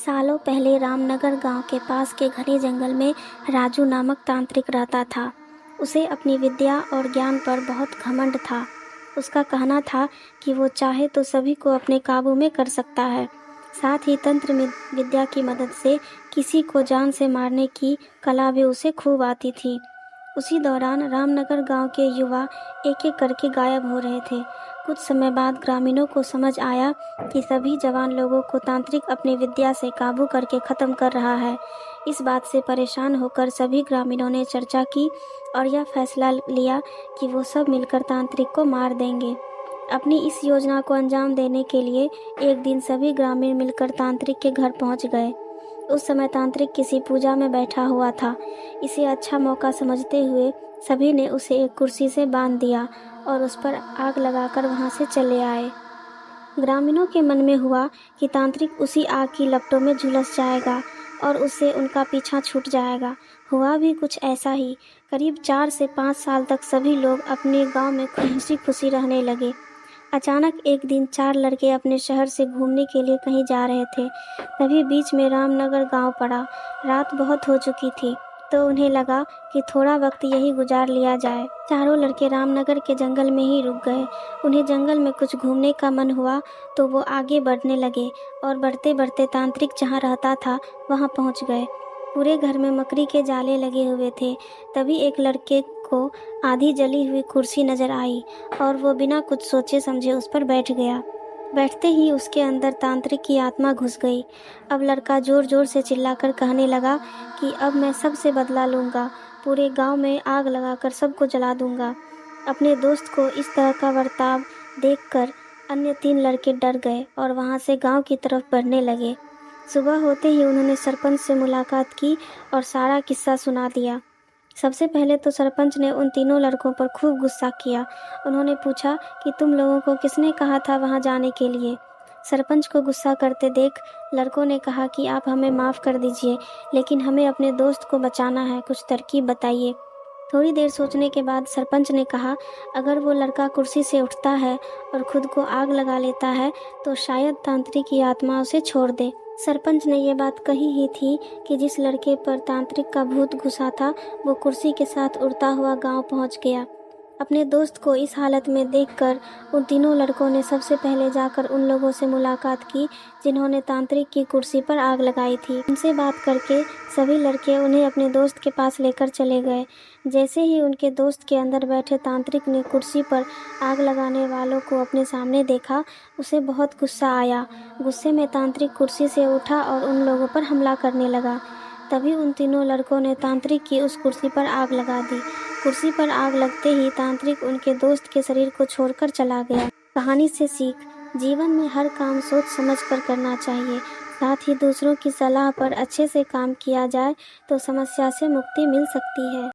सालों पहले रामनगर गांव के पास के घने जंगल में राजू नामक तांत्रिक रहता था। उसे अपनी विद्या और ज्ञान पर बहुत घमंड था। उसका कहना था कि वो चाहे तो सभी को अपने काबू में कर सकता है। साथ ही तंत्र विद्या की मदद से किसी को जान से मारने की कला भी उसे खूब आती थी। उसी दौरान रामनगर गांव के युवा एक एक करके गायब हो रहे थे। कुछ समय बाद ग्रामीणों को समझ आया कि सभी जवान लोगों को तांत्रिक अपनी विद्या से काबू करके ख़त्म कर रहा है। इस बात से परेशान होकर सभी ग्रामीणों ने चर्चा की और यह फैसला लिया कि वो सब मिलकर तांत्रिक को मार देंगे। अपनी इस योजना को अंजाम देने के लिए एक दिन सभी ग्रामीण मिलकर तांत्रिक के घर पहुंच गए। उस समय तांत्रिक किसी पूजा में बैठा हुआ था। इसे अच्छा मौका समझते हुए सभी ने उसे एक कुर्सी से बांध दिया और उस पर आग लगाकर वहां से चले आए। ग्रामीणों के मन में हुआ कि तांत्रिक उसी आग की लपटों में झुलस जाएगा और उससे उनका पीछा छूट जाएगा। हुआ भी कुछ ऐसा ही। करीब 4 से 5 साल तक सभी लोग अपने गांव में खुशी खुशी रहने लगे। अचानक एक दिन 4 लड़के अपने शहर से घूमने के लिए कहीं जा रहे थे। तभी बीच में रामनगर गांव पड़ा। रात बहुत हो चुकी थी तो उन्हें लगा कि थोड़ा वक्त यही गुजार लिया जाए। चारों लड़के रामनगर के जंगल में ही रुक गए। उन्हें जंगल में कुछ घूमने का मन हुआ तो वो आगे बढ़ने लगे और बढ़ते बढ़ते तांत्रिक जहाँ रहता था वहाँ पहुँच गए। पूरे घर में मकड़ी के जाले लगे हुए थे। तभी एक लड़के को आधी जली हुई कुर्सी नजर आई और वो बिना कुछ सोचे समझे उस पर बैठ गया। बैठते ही उसके अंदर तांत्रिक की आत्मा घुस गई। अब लड़का जोर जोर से चिल्लाकर कहने लगा कि अब मैं सबसे बदला लूँगा, पूरे गांव में आग लगाकर सबको जला दूंगा। अपने दोस्त को इस तरह का बर्ताव देखकर अन्य 3 लड़के डर गए और वहां से गांव की तरफ बढ़ने लगे। सुबह होते ही उन्होंने सरपंच से मुलाकात की और सारा किस्सा सुना दिया। सबसे पहले तो सरपंच ने उन तीनों लड़कों पर खूब गुस्सा किया। उन्होंने पूछा कि तुम लोगों को किसने कहा था वहां जाने के लिए। सरपंच को गुस्सा करते देख लड़कों ने कहा कि आप हमें माफ़ कर दीजिए, लेकिन हमें अपने दोस्त को बचाना है, कुछ तरकीब बताइए। थोड़ी देर सोचने के बाद सरपंच ने कहा, अगर वो लड़का कुर्सी से उठता है और खुद को आग लगा लेता है तो शायद तांत्रिक की आत्मा उसे छोड़ दे। सरपंच ने ये बात कही ही थी कि जिस लड़के पर तांत्रिक का भूत घुसा था वो कुर्सी के साथ उड़ता हुआ गांव पहुंच गया। अपने दोस्त को इस हालत में देखकर उन तीनों लड़कों ने सबसे पहले जाकर उन लोगों से मुलाकात की जिन्होंने तांत्रिक की कुर्सी पर आग लगाई थी। उनसे बात करके सभी लड़के उन्हें अपने दोस्त के पास लेकर चले गए। जैसे ही उनके दोस्त के अंदर बैठे तांत्रिक ने कुर्सी पर आग लगाने वालों को अपने सामने देखा, उसे बहुत गुस्सा आया। गुस्से में तांत्रिक कुर्सी से उठा और उन लोगों पर हमला करने लगा। तभी उन तीनों लड़कों ने तांत्रिक की उस कुर्सी पर आग लगा दी। कुर्सी पर आग लगते ही तांत्रिक उनके दोस्त के शरीर को छोड़कर चला गया। कहानी से सीख, जीवन में हर काम सोच समझ कर करना चाहिए। साथ ही दूसरों की सलाह पर अच्छे से काम किया जाए तो समस्या से मुक्ति मिल सकती है।